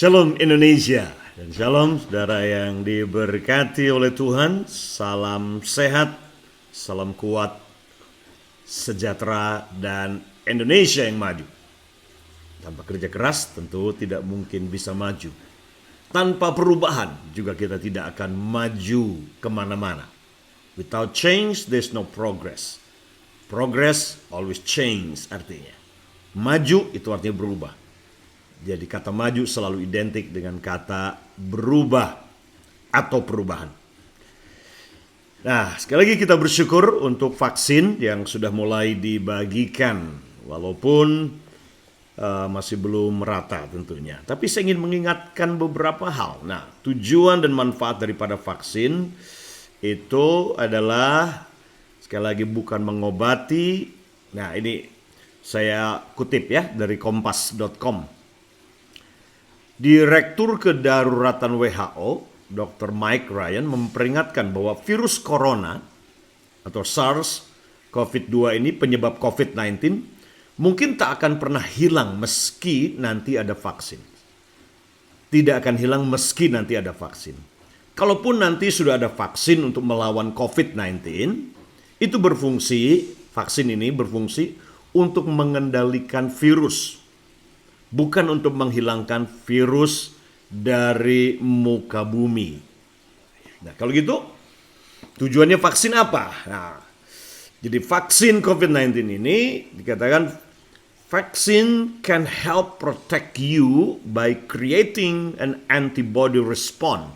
Shalom Indonesia dan shalom saudara yang diberkati oleh Tuhan. Salam sehat, salam kuat, sejahtera dan Indonesia yang maju. Tanpa kerja keras tentu tidak mungkin bisa maju. Tanpa perubahan juga kita tidak akan maju kemana-mana. Without change there's no progress. Progress always change artinya. Maju itu artinya berubah. Jadi kata maju selalu identik dengan kata berubah atau perubahan. Nah, sekali lagi kita bersyukur untuk vaksin yang sudah mulai dibagikan. Walaupun masih belum merata tentunya. Tapi saya ingin mengingatkan beberapa hal. Nah, tujuan dan manfaat daripada vaksin itu adalah sekali lagi bukan mengobati. Nah, ini saya kutip ya dari kompas.com. Direktur Kedaruratan WHO, Dr. Mike Ryan memperingatkan bahwa virus corona atau SARS-CoV-2 ini penyebab COVID-19 mungkin tak akan pernah hilang meski nanti ada vaksin. Tidak akan hilang meski nanti ada vaksin. Kalaupun nanti sudah ada vaksin untuk melawan COVID-19, itu vaksin ini berfungsi untuk mengendalikan virus. Bukan untuk menghilangkan virus dari muka bumi. Nah, kalau gitu tujuannya vaksin apa? Nah, jadi vaksin COVID-19 ini dikatakan vaksin can help protect you by creating an antibody response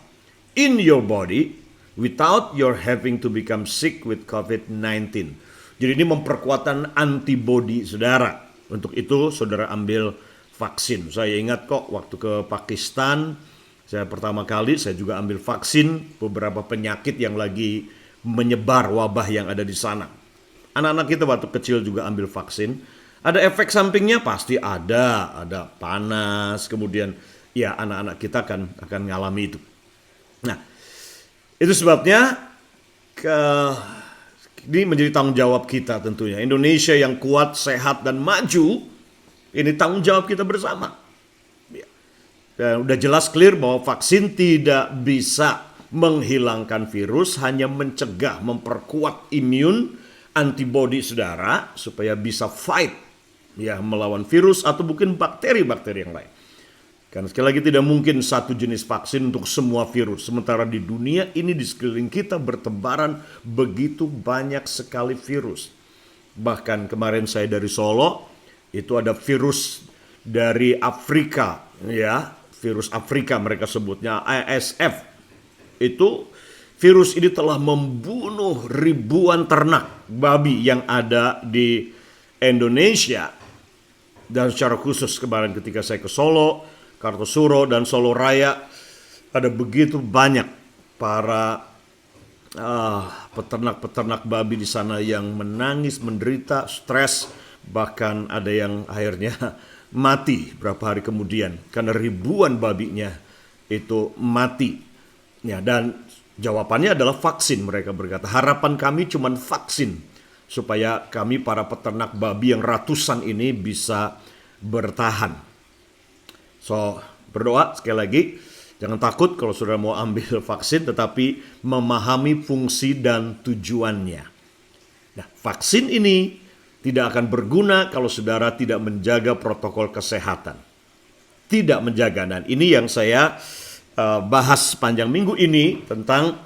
in your body without your having to become sick with COVID-19. Jadi ini memperkuatkan antibody saudara. Untuk itu saudara ambil vaksin. Saya ingat kok waktu ke Pakistan, saya pertama kali saya juga ambil vaksin beberapa penyakit yang lagi menyebar wabah yang ada di sana. Anak-anak kita waktu kecil juga ambil vaksin. Ada efek sampingnya pasti ada panas, kemudian ya anak-anak kita akan ngalami itu. Nah, itu sebabnya ini menjadi tanggung jawab kita tentunya. Indonesia yang kuat, sehat dan maju. Ini tanggung jawab kita bersama. Dan udah jelas clear bahwa vaksin tidak bisa menghilangkan virus, hanya mencegah, memperkuat imun antibodi saudara supaya bisa fight ya melawan virus atau mungkin bakteri-bakteri yang lain. Karena sekali lagi tidak mungkin satu jenis vaksin untuk semua virus. Sementara di dunia ini di sekeliling kita bertebaran begitu banyak sekali virus. Bahkan kemarin saya dari Solo, itu ada virus dari Afrika, ya, virus Afrika mereka sebutnya ASF. Itu virus ini telah membunuh ribuan ternak babi yang ada di Indonesia. Dan secara khusus kemarin ketika saya ke Solo, Kartosuro dan Solo Raya, ada begitu banyak para peternak-peternak babi di sana yang menangis, menderita, stres. Bahkan ada yang akhirnya mati berapa hari kemudian karena ribuan babinya itu mati. Ya, dan jawabannya adalah vaksin. Mereka berkata, harapan kami cuma vaksin supaya kami para peternak babi yang ratusan ini bisa bertahan. So, berdoa sekali lagi, jangan takut kalau saudara mau ambil vaksin, tetapi memahami fungsi dan tujuannya. Nah, vaksin ini tidak akan berguna kalau saudara tidak menjaga protokol kesehatan. Tidak menjaga. Dan ini yang saya bahas sepanjang minggu ini tentang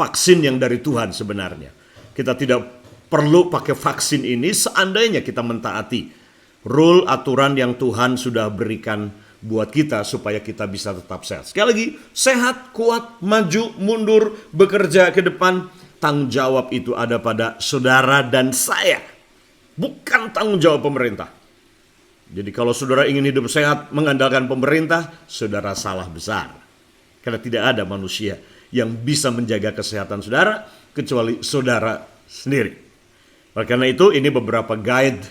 vaksin yang dari Tuhan sebenarnya. Kita tidak perlu pakai vaksin ini seandainya kita mentaati rule aturan yang Tuhan sudah berikan buat kita supaya kita bisa tetap sehat. Sekali lagi, sehat, kuat, maju, mundur, bekerja ke depan. Tanggung jawab itu ada pada saudara dan saya. Bukan tanggung jawab pemerintah. Jadi kalau saudara ingin hidup sehat mengandalkan pemerintah, saudara salah besar. Karena tidak ada manusia yang bisa menjaga kesehatan saudara kecuali saudara sendiri. Oleh karena itu ini beberapa guide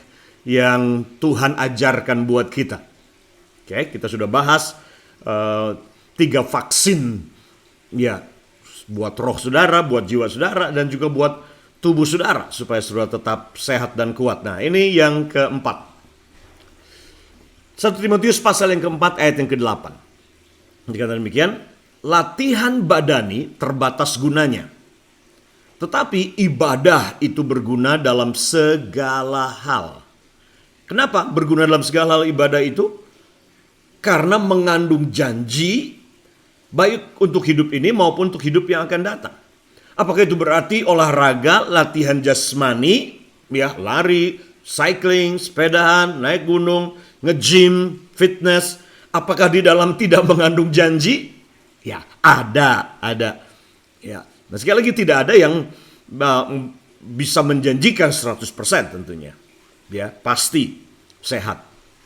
yang Tuhan ajarkan buat kita. Oke, kita sudah bahas 3 vaksin ya buat roh saudara, buat jiwa saudara, dan juga buat tubuh saudara supaya saudara tetap sehat dan kuat. Nah, ini yang keempat. 1 Timotius pasal yang keempat ayat yang ke-8. Dikatakan demikian, latihan badani terbatas gunanya. Tetapi ibadah itu berguna dalam segala hal. Kenapa berguna dalam segala hal ibadah itu? Karena mengandung janji baik untuk hidup ini maupun untuk hidup yang akan datang. Apakah itu berarti olahraga, latihan jasmani, ya lari, cycling, sepedahan, naik gunung, nge-gym, fitness, apakah di dalam tidak mengandung janji? Ya, ada. Ya. Nah, sekali lagi tidak ada yang bisa menjanjikan 100% tentunya. Ya, pasti sehat.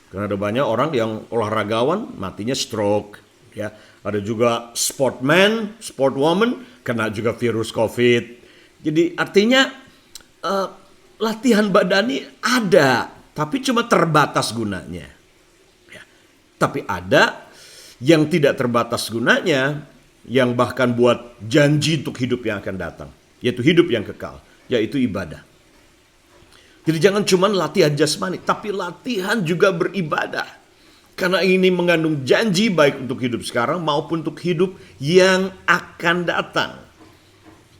Karena ada banyak orang yang olahragawan matinya stroke, ya. Ada juga sportman, sportwoman kena juga virus COVID. Jadi artinya latihan badani ada, tapi cuma terbatas gunanya. Ya. Tapi ada yang tidak terbatas gunanya, yang bahkan buat janji untuk hidup yang akan datang, yaitu hidup yang kekal, yaitu ibadah. Jadi jangan cuma latihan jasmani, tapi latihan juga beribadah. Karena ini mengandung janji baik untuk hidup sekarang maupun untuk hidup yang akan datang.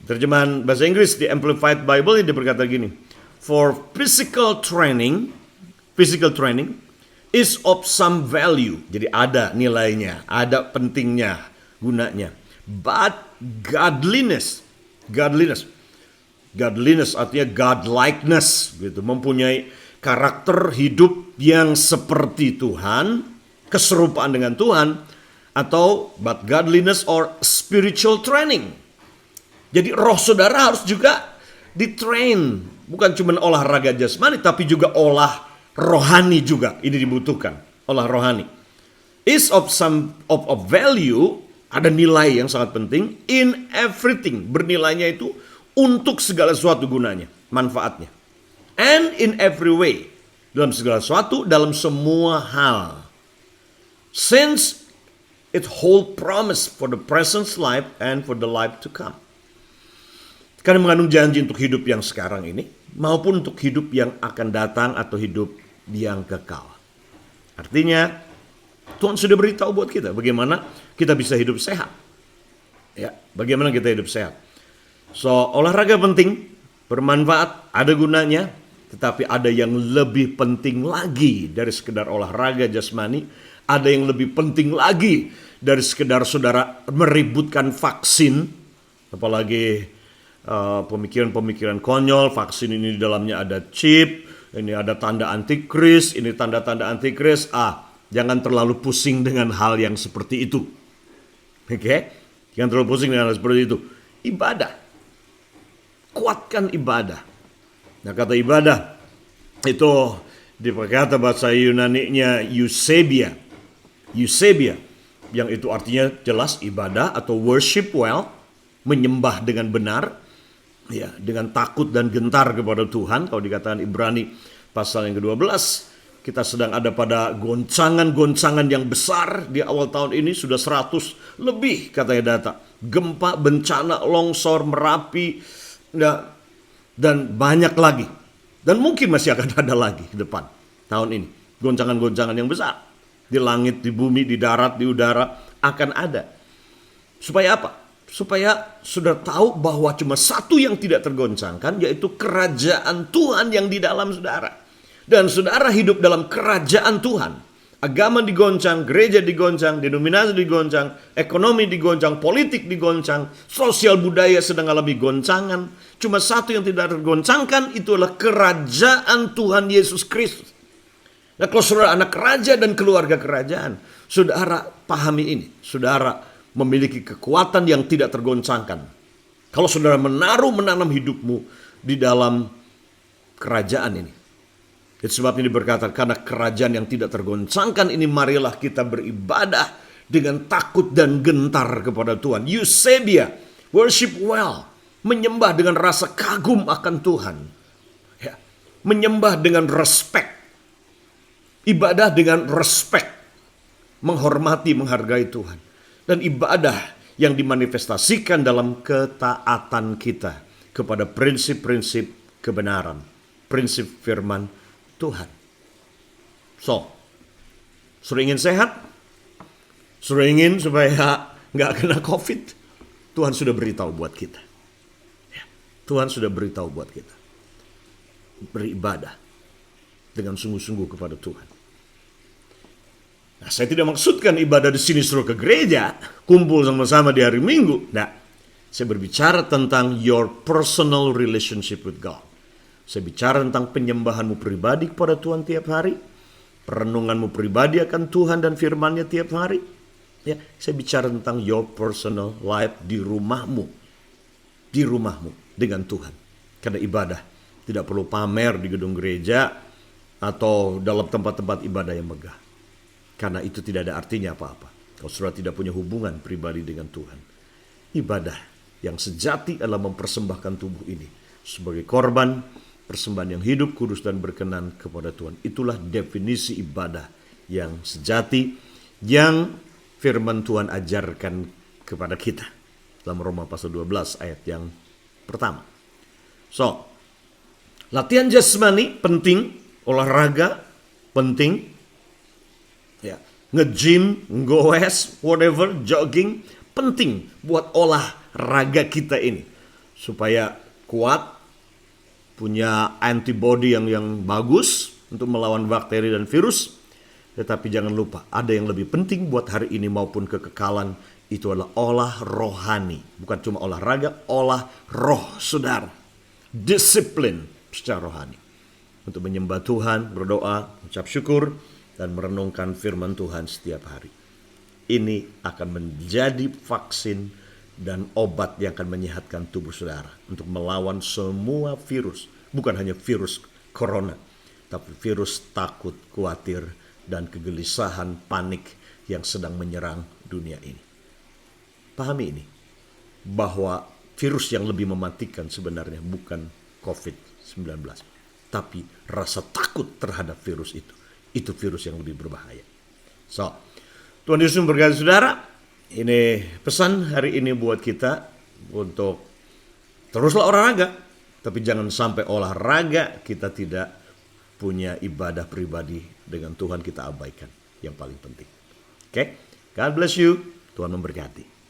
Terjemahan bahasa Inggris di Amplified Bible ini berkata gini, for physical training is of some value. Jadi ada nilainya, ada pentingnya, gunanya. But godliness artinya godlikeness, gitu, mempunyai karakter hidup yang seperti Tuhan, keserupaan dengan Tuhan, atau but godliness or spiritual training. Jadi roh saudara harus juga ditrain, bukan cuma olahraga jasmani, tapi juga olah rohani juga. Ini dibutuhkan, olah rohani. Is of some of value. Ada nilai yang sangat penting in everything. Bernilainya itu untuk segala sesuatu gunanya, manfaatnya. And in every way. Dalam segala sesuatu, dalam semua hal. Since it hold promise for the present life and for the life to come. Karena mengandung janji untuk hidup yang sekarang ini, maupun untuk hidup yang akan datang atau hidup yang kekal. Artinya, Tuhan sudah beritahu buat kita bagaimana kita bisa hidup sehat. Ya, bagaimana kita hidup sehat. So, olahraga penting, bermanfaat, ada gunanya, tetapi ada yang lebih penting lagi dari sekedar olahraga jasmani, ada yang lebih penting lagi dari sekedar saudara meributkan vaksin, apalagi pemikiran-pemikiran konyol, vaksin ini di dalamnya ada chip, ini ada tanda antikris, ini tanda-tanda antikris. Jangan terlalu pusing dengan hal yang seperti itu. Oke? Jangan terlalu pusing dengan hal seperti itu. Ibadah. Kuatkan ibadah. Nah, kata ibadah itu diperkata bahasa Yunani-nya Eusebia. Eusebia, yang itu artinya jelas ibadah atau worship well, menyembah dengan benar, ya, dengan takut dan gentar kepada Tuhan. Kalau dikatakan Ibrani pasal yang ke-12, kita sedang ada pada goncangan-goncangan yang besar di awal tahun ini, sudah 100 lebih katanya data. Gempa, bencana, longsor, Merapi, dan banyak lagi. Dan mungkin masih akan ada lagi ke depan tahun ini. Goncangan-goncangan yang besar. Di langit, di bumi, di darat, di udara akan ada. Supaya apa? Supaya sudah tahu bahwa cuma satu yang tidak tergoncangkan, yaitu kerajaan Tuhan yang di dalam saudara. Dan saudara hidup dalam kerajaan Tuhan. Agama digoncang, gereja digoncang, denominasi digoncang, ekonomi digoncang, politik digoncang, sosial budaya sedang alami goncangan. Cuma satu yang tidak tergoncangkan, itu adalah kerajaan Tuhan Yesus Kristus. Nah, kalau saudara anak raja dan keluarga kerajaan, saudara pahami ini. Saudara memiliki kekuatan yang tidak tergoncangkan. Kalau saudara menanam hidupmu di dalam kerajaan ini. Itu sebabnya berkata, karena kerajaan yang tidak tergoncangkan ini, marilah kita beribadah dengan takut dan gentar kepada Tuhan. Eusebia, worship well, menyembah dengan rasa kagum akan Tuhan. Ya, menyembah dengan respect. Ibadah dengan respect. Menghormati, menghargai Tuhan. Dan ibadah yang dimanifestasikan dalam ketaatan kita kepada prinsip-prinsip kebenaran. Prinsip firman Tuhan. So, sudah ingin sehat? Suruh ingin supaya nggak kena COVID. Tuhan sudah beritahu buat kita. Ya, Tuhan sudah beritahu buat kita. Beribadah dengan sungguh-sungguh kepada Tuhan. Nah, saya tidak maksudkan ibadah di sini suruh ke gereja, kumpul sama-sama di hari Minggu. Nah, saya berbicara tentang your personal relationship with God. Saya bicara tentang penyembahanmu pribadi kepada Tuhan tiap hari, perenunganmu pribadi akan Tuhan dan firman-Nya tiap hari. Ya, saya bicara tentang your personal life di rumahmu dengan Tuhan. Karena ibadah tidak perlu pamer di gedung gereja atau dalam tempat-tempat ibadah yang megah. Karena itu tidak ada artinya apa-apa kalau saudara tidak punya hubungan pribadi dengan Tuhan. Ibadah yang sejati adalah mempersembahkan tubuh ini sebagai korban, persembahan yang hidup, kudus dan berkenan kepada Tuhan. Itulah definisi ibadah yang sejati yang firman Tuhan ajarkan kepada kita dalam Roma pasal 12 ayat yang pertama. So, latihan jasmani penting, olahraga penting, ya, nge-gym, goes, whatever, jogging penting buat olahraga kita ini supaya kuat, punya antibody yang bagus untuk melawan bakteri dan virus. Tetapi jangan lupa, ada yang lebih penting buat hari ini maupun kekekalan, itu adalah olah rohani. Bukan cuma olahraga, olah roh saudara. Disiplin secara rohani. Untuk menyembah Tuhan, berdoa, ucap syukur, dan merenungkan firman Tuhan setiap hari. Ini akan menjadi vaksin dan obat yang akan menyehatkan tubuh saudara untuk melawan semua virus. Bukan hanya virus corona, tapi virus takut, khawatir, dan kegelisahan, panik yang sedang menyerang dunia ini. Pahami ini, bahwa virus yang lebih mematikan sebenarnya bukan COVID-19, tapi rasa takut terhadap virus itu. Itu virus yang lebih berbahaya. So, Tuhan Yesus memberkati saudara. Ini pesan hari ini buat kita untuk teruslah olahraga, tapi jangan sampai olahraga kita tidak punya ibadah pribadi dengan Tuhan, kita abaikan yang paling penting. Oke? God bless you. Tuhan memberkati.